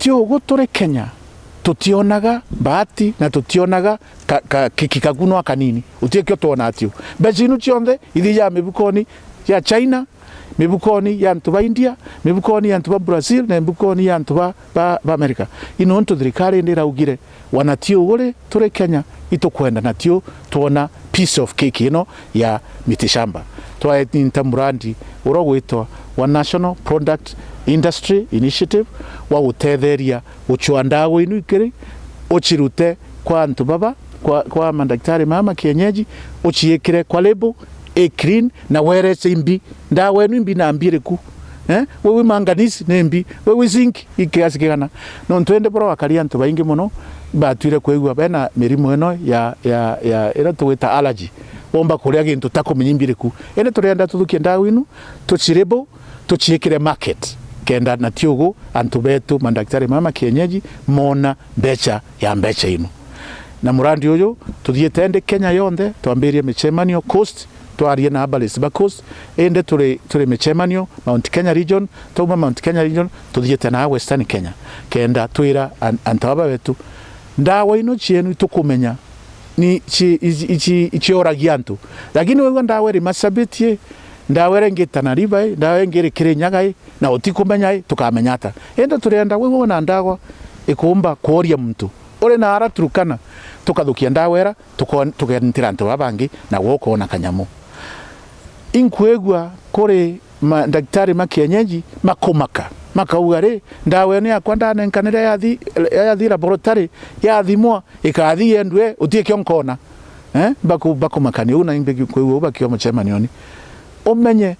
tiogo tore Kenya tutionaga bahati na tutionaga kikaguno kanini utiekio tuona atio bezinu chionde ithi ya mibukoni ya China, mibukoni ya antu ba India, mibukoni ya antu ba Brazil na mibukoni ya antu ba America. Ino ntu thirikari ndira ugire wanatio ule tore Kenya itokwenda natio tuona piece of cake ino ya mitishamba twaetinta murandi urogwitwa wa National Product Industry Initiative wa utetheria uchwa ndawa inu ikiri uchirute kwa antu baba kwa mandaktari mama kienyeji uchiekire kwa lebo clean na were simbi ndawa inu imbi na mbire ku wewe manganisi nembi wewe zinc ikiasi kigana no ntwende bro akari antu baingi muno batwire kwegwa bena mirimo eno ya era tuwita allergy bomba kuria gintu takumenyimbire ku ene turenda tuthukie ndawa inu tuchirebo tuchiekire market kenda na tiogo antu betu mandaktari mama kienyeji mona mbecha ya mbecha inu na murandi uyu tuthietende Kenya yonde twambirie michemanio coast twarie na Abalesi ba coast ende turi michemanio Mount Kenya region tuma Mount Kenya region tuthiete na Western Kenya kenda twira antu aba betu ndawa ino chienu tukumenya ni ichi oragia antu lakini wewe ndawa ri masabitie ndawa ngitana riba ndawa ngire kirinyaga na utikumenya tukamenyata enda turenda wewe na ndawa ikumba kuoria mtu ore na ara turukana tukathukia ndawera tukentira antu babangi na woko na kanyamu inkwegwa kore daktari makienyeji makomaka makaugare ndawe ni akwanda nenkanira yathi laboratory yathimwa ikathi yendwe utie kionkona bakomakani una imbegi kwegwa bakio machemanioni omenye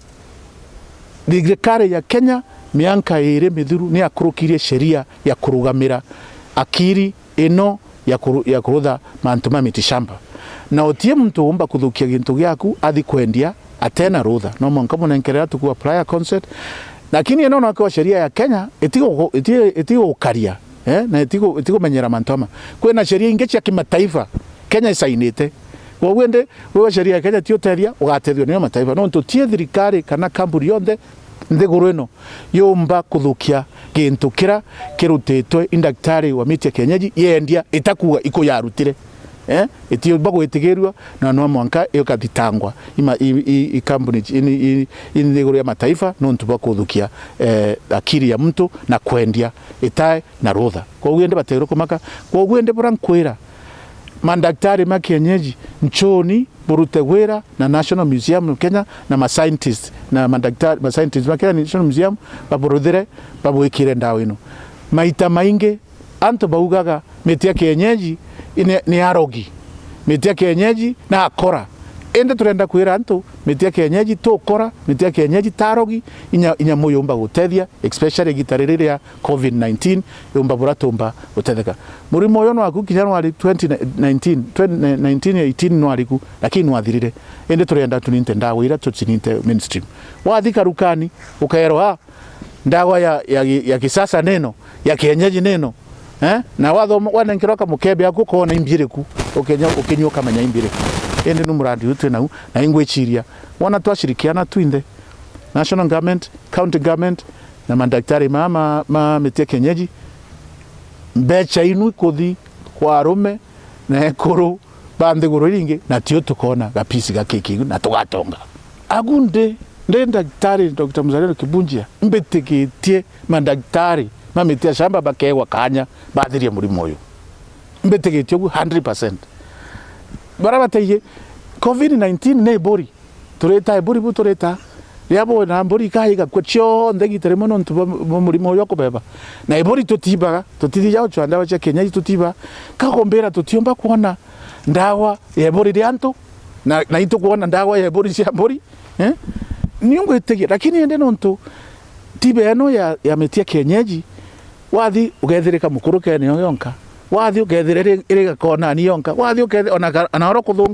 thirikari ya Kenya mianka ire mithuru ni akurukirie sheria ya kurugamira akiri ino ya kurutha mantu ma mitishamba na utie mtu umba kuthukia gintu giaku athi kwendia atena rutha no monka munenkerera tuku prior consent lakini ino no kwa sheria ya Kenya etigo ukaria na etigo menyera mantoma kwena sheria inge cia kimataifa Kenya isainite wawende wewe sheria ya Kenya tioteria ugatethio ni mataifa no tutie thirikari kana kamburi yonde nthiguru ino yumba kuthukia gintu kira kirutitwe indaktari wa miti ya kienyeji yendia itakuwa iko yarutire etio bago etigirwa na no mwanka yokathitangwa i company in nthiguru ya mataifa no ntuba kuthukia akiri ya mtu na kwendia itae na rutha kwa uende batero kumaka kwa uende burankwira mandaktari ma kienyeji nchoni burute wera na National Museum Kenya na ma scientists na mandaktari ma scientists ma Kenya National Museum baburudire babwikire ndawa ino maita mainge anto baugaga miti ya kienyeji ni arogi miti ya kienyeji na akora ende turenda kwira anto miti ya kienyeji to kora miti ya kienyeji tarogi inya moyo umba gutethia especially gitarire ya COVID-19 umba buratumba gutetheka murimo uyo no akukinya no ali 2018 no aliku lakini no athirire ende turenda tuninte ndawa ira tutininte mainstream wathika rukani ukaero ndawa ya kisasa neno ya kienyeji neno na watho wanenkiroka mukebe akukona imbiriku ukinyoka manya imbiriku ende numurandi utu na ingwechiria wana twashirikiana twinde national government county government na mandaktari mama miti kienyeji mbecha inu kuthi kwa arume na ekuru bandhiguru ringi na tio tukona gapisi gakiki na tugatonga agunde daktari Dr. Mzalendo Kibunjia mbetikitie mandaktari mamitia shamba bakewa kanya bathirie murimo uyu mbetikitie 100% barabateye COVID-19 ne bori tureta bori bu tureta yabo na bori kahiga kwcho ndegitere mono ntu murimo uyu kubeba na ibori tutiba tutithia uchwa ndawa cha Kenya tutiba kagombera tutiomba kuona ndawa ya bori rianto na ito kuona ndawa ya bori cia bori niungo itege lakini ende nonto tibe eno ya metia kienyeji wathi ugethirika mukuru kene yonka wathi ugethirira iri gakona ni yonka wathi ugethirira ona oro kuthunga